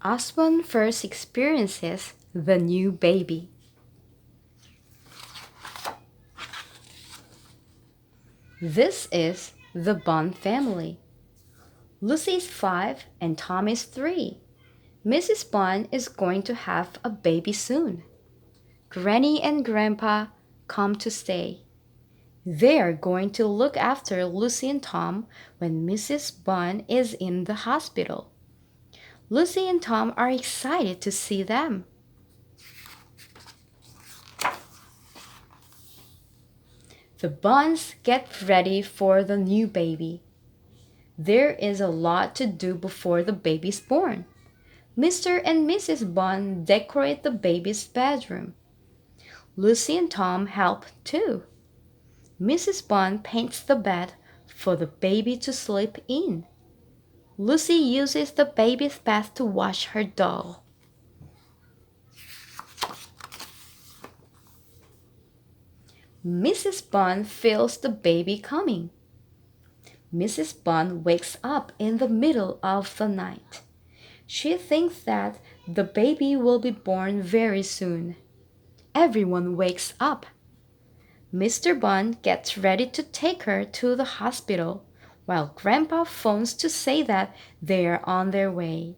Usborne first experiences the new baby. This is the Bunn family. Lucy is 5 and Tom is 3. Mrs. Bunn is going to have a baby soon. Granny and Grandpa come to stay. They are going to look after Lucy and Tom when Mrs. Bunn is in the hospital. Lucy and Tom are excited to see them. The Bunns get ready for the new baby. There is a lot to do before the baby is born. Mr. and Mrs. Bunn decorate the baby's bedroom. Lucy and Tom help too. Mrs. Bunn paints the bed for the baby to sleep in. Lucy uses the baby's bath to wash her doll. Mrs. Bunn feels the baby coming. Mrs. Bunn wakes up in the middle of the night. She thinks that the baby will be born very soon. Everyone wakes up. Mr. Bunn gets ready to take her to the hospital, while Grandpa phones to say that they are on their way.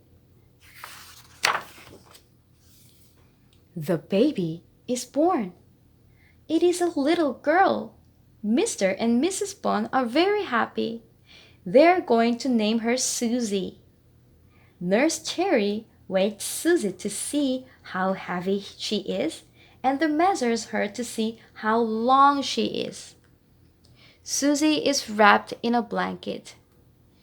The baby is born. It is a little girl. Mr. and Mrs. Bunn are very happy. They are going to name her Susie. Nurse Cherry weighs Susie to see how heavy she is and then measures her to see how long she is. Susie is wrapped in a blanket.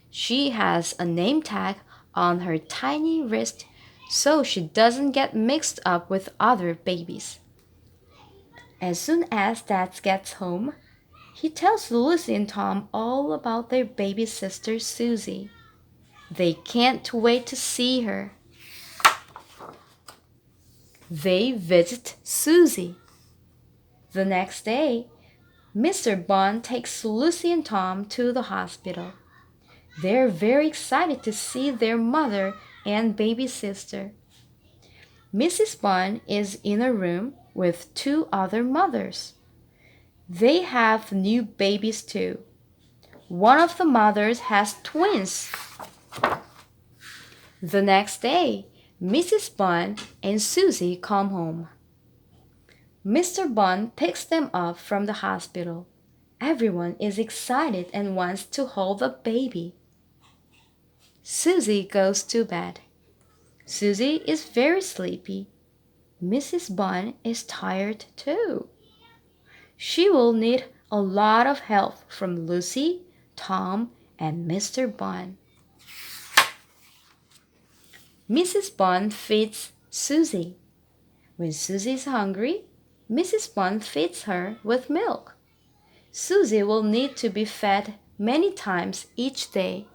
She has a name tag on her tiny wrist so she doesn't get mixed up with other babies. As soon as Dad gets home, he tells Lucy and Tom all about their baby sister Susie. They can't wait to see her. They visit Susie. The next day, Mr. Bunn takes Lucy and Tom to the hospital. They're very excited to see their mother and baby sister. Mrs. Bunn is in a room with 2 other mothers. They have new babies too. One of the mothers has twins. The next day, Mrs. Bunn and Susie come home. Mr. Bunn picks them up from the hospital. Everyone is excited and wants to hold the baby. Susie goes to bed. Susie is very sleepy. Mrs. Bunn is tired too. She will need a lot of help from Lucy, Tom, and Mr. Bunn. Mrs. Bunn feeds Susie. When Susie is hungry, Mrs. Bunn feeds her with milk. Susie will need to be fed many times each day.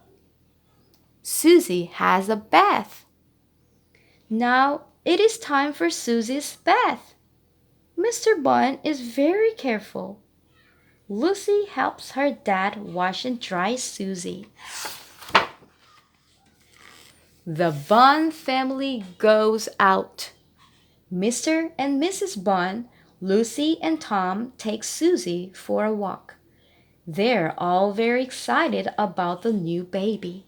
Susie has a bath. Now it is time for Susie's bath. Mr. Bunn is very careful. Lucy helps her dad wash and dry Susie. The Bunn family goes out. Mr. and Mrs. Bunn, Lucy and Tom take Susie for a walk. They're all very excited about the new baby.